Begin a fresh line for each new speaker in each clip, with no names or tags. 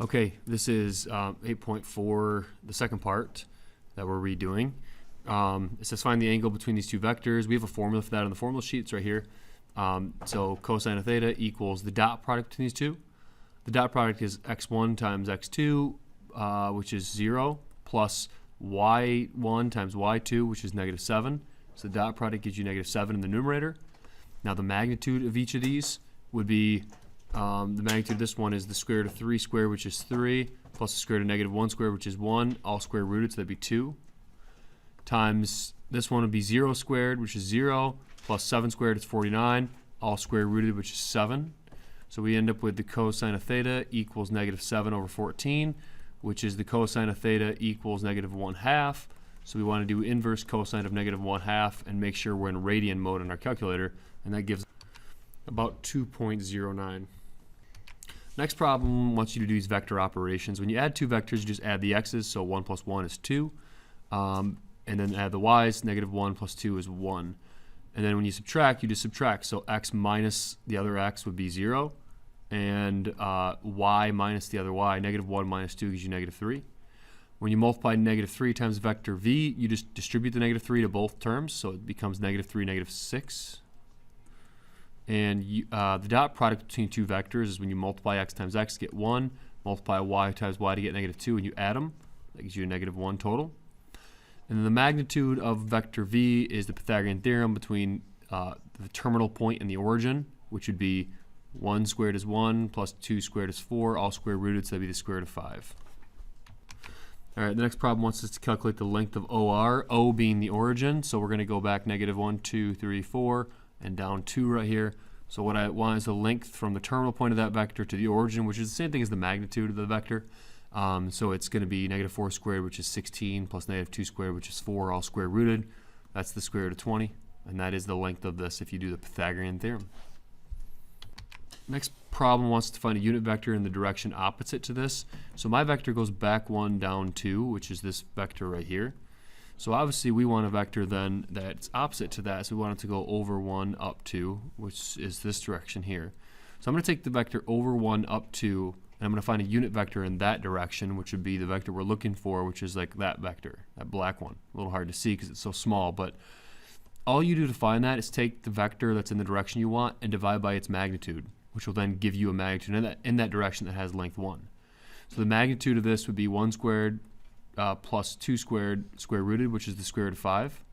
Okay, this is 8.4, the second part that we're redoing. It says find the angle between these two vectors. We have a formula for that on the formula sheet. It's right here. So cosine of theta equals the dot product between these two. The dot product is x1 times x2, which is 0, plus y1 times y2, which is negative 7. So the dot product gives you negative 7 in the numerator. Now the magnitude of each of these would be, the magnitude of this one is the square root of 3 squared, which is 3, plus the square root of negative 1 squared, which is 1, all square rooted, so that'd be 2, times this one would be 0 squared, which is 0, plus 7 squared is 49, all square rooted, which is 7. So we end up with the cosine of theta equals negative 7 over 14, which is the cosine of theta equals negative 1/2. So we want to do inverse cosine of negative 1/2 and make sure we're in radian mode in our calculator, and that gives about 2.09. Next problem wants you to do these vector operations. When you add two vectors, you just add the x's, so 1 plus 1 is 2. And then add the y's, negative 1 plus 2 is 1. And then when you subtract, you just subtract. So x minus the other x would be 0. And y minus the other y, negative 1 minus 2 gives you negative 3. When you multiply negative 3 times vector v, you just distribute the negative 3 to both terms, so it becomes negative 3, negative 6. And the dot product between two vectors is when you multiply x times x, get 1, multiply y times y to get negative 2, and you add them. That gives you a negative 1 total. And then the magnitude of vector v is the Pythagorean theorem between the terminal point and the origin, which would be 1 squared is 1, plus 2 squared is 4, all square rooted, so that'd be the square root of 5. All right, the next problem wants us to calculate the length of OR, O being the origin. So we're going to go back negative 1, 2, 3, 4, and down 2 right here. So what I want is the length from the terminal point of that vector to the origin, which is the same thing as the magnitude of the vector. So it's going to be negative 4 squared, which is 16, plus negative 2 squared, which is 4, all square rooted. That's the square root of 20, and that is the length of this if you do the Pythagorean theorem. Next problem wants to find a unit vector in the direction opposite to this. So my vector goes back 1, down 2, which is this vector right here. So obviously we want a vector then that's opposite to that, so we want it to go over 1, up 2, which is this direction here. So I'm going to take the vector over 1, up 2, and I'm going to find a unit vector in that direction, which would be the vector we're looking for, which is like that vector, that black one. A little hard to see because it's so small, but all you do to find that is take the vector that's in the direction you want and divide by its magnitude, which will then give you a magnitude in that direction that has length 1. So the magnitude of this would be 1 squared plus 2 squared square rooted, which is the square root of 5.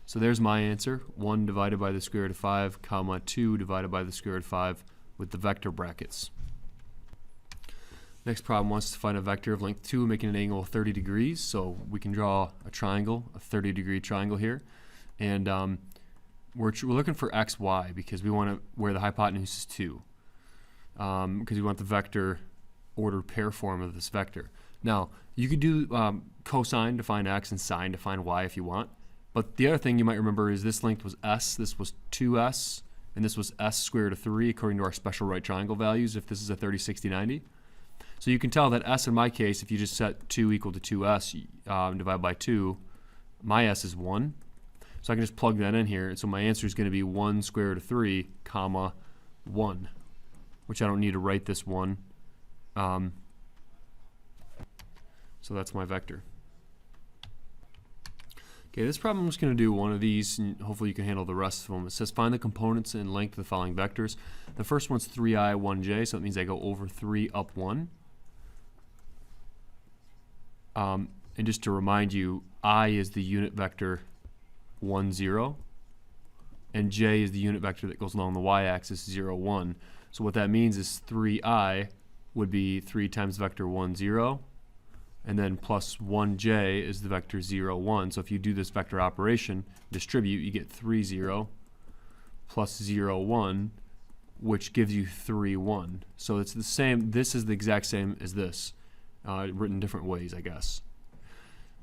So there's my answer, 1 divided by the square root of 5, comma 2 divided by the square root of 5 with the vector brackets. Next problem wants to find a vector of length 2 making an angle of 30 degrees. So we can draw a triangle, a 30-degree triangle here. And we're looking for x, y because we want where the hypotenuse is 2. Because we want the vector ordered pair form of this vector. Now, you could do cosine to find x and sine to find y if you want. But the other thing you might remember is this length was s, this was 2s, and this was s square root of 3 according to our special right triangle values if this is a 30, 60, 90. So you can tell that s in my case, if you just set 2 equal to 2s and divide by 2, my s is 1. So I can just plug that in here, and so my answer is going to be 1 square root of 3, comma 1, which I don't need to write this 1. So that's my vector. Okay, this problem I'm just going to do one of these, and hopefully you can handle the rest of them. It says find the components and length of the following vectors. The first one's 3i, 1j, so that means I go over 3, up 1. And just to remind you, I is the unit vector 1, 0, and j is the unit vector that goes along the y-axis 0, 1. So what that means is 3i would be 3 times vector 1, 0, and then plus 1j is the vector 0, 1. So if you do this vector operation, distribute, you get 3, 0 plus 0, 1, which gives you 3, 1. So it's the same, this is the exact same as this, written different ways, I guess.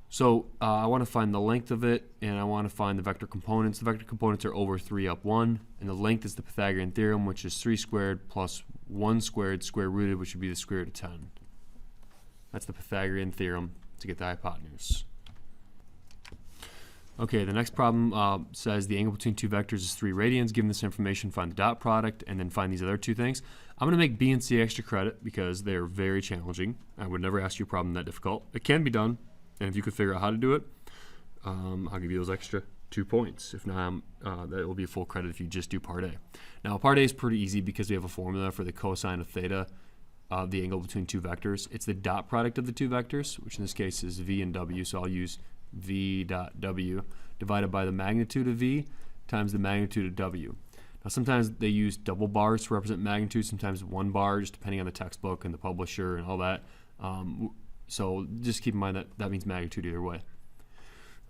So I want to find the length of it, and I want to find the vector components. The vector components are over 3, up 1, and the length is the Pythagorean theorem, which is 3 squared plus 1 squared square rooted, which would be the square root of 10. That's the Pythagorean theorem to get the hypotenuse. Okay, the next problem says the angle between two vectors is 3 radians. Given this information, find the dot product and then find these other two things. I'm going to make B and C extra credit because they're very challenging. I would never ask you a problem that difficult. It can be done, and if you could figure out how to do it, I'll give you those extra 2 points. If not, that will be full credit if you just do part A. Now, part A is pretty easy because we have a formula for the cosine of theta of the angle between two vectors. It's the dot product of the two vectors, which in this case is V and W, so I'll use V dot W divided by the magnitude of V times the magnitude of W. Now sometimes they use double bars to represent magnitude, sometimes one bar, just depending on the textbook and the publisher and all that. So just keep in mind that that means magnitude either way.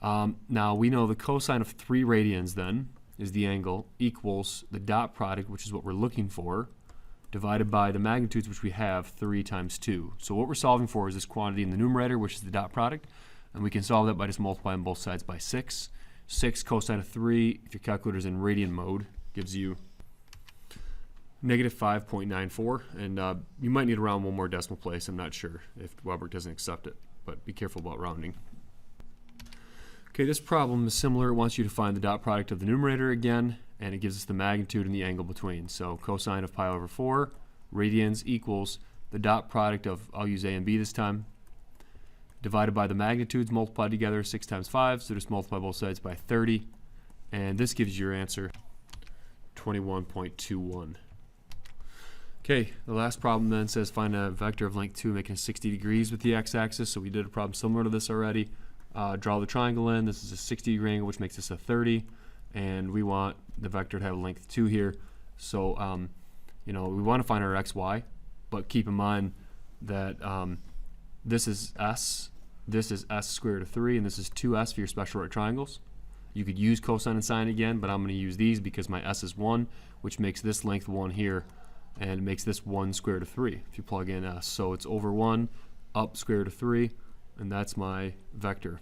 Now we know the cosine of 3 radians then is the angle equals the dot product, which is what we're looking for, divided by the magnitudes, which we have 3 times 2. So what we're solving for is this quantity in the numerator, which is the dot product. And we can solve that by just multiplying both sides by 6. 6 cosine of 3, if your calculator's in radian mode, gives you negative 5.94. And you might need to round one more decimal place. I'm not sure if Webwork doesn't accept it, but be careful about rounding. Okay, this problem is similar. It wants you to find the dot product of the numerator again, and it gives us the magnitude and the angle between. So cosine of pi over 4 radians equals the dot product of, I'll use A and B this time, divided by the magnitudes multiplied together, 6 times 5, so just multiply both sides by 30, and this gives you your answer, 21.21. Okay, the last problem then says find a vector of length 2 making 60 degrees with the x-axis, so we did a problem similar to this already. Draw the triangle in. This is a 60 degree angle, which makes this a 30, and we want the vector to have length 2 here. So, we want to find our xy, but keep in mind that this is s square root of 3, and this is 2s for your special right triangles. You could use cosine and sine again, but I'm going to use these because my s is 1, which makes this length 1 here, and it makes this 1 square root of 3 if you plug in s. So it's over 1 up square root of 3, and that's my vector.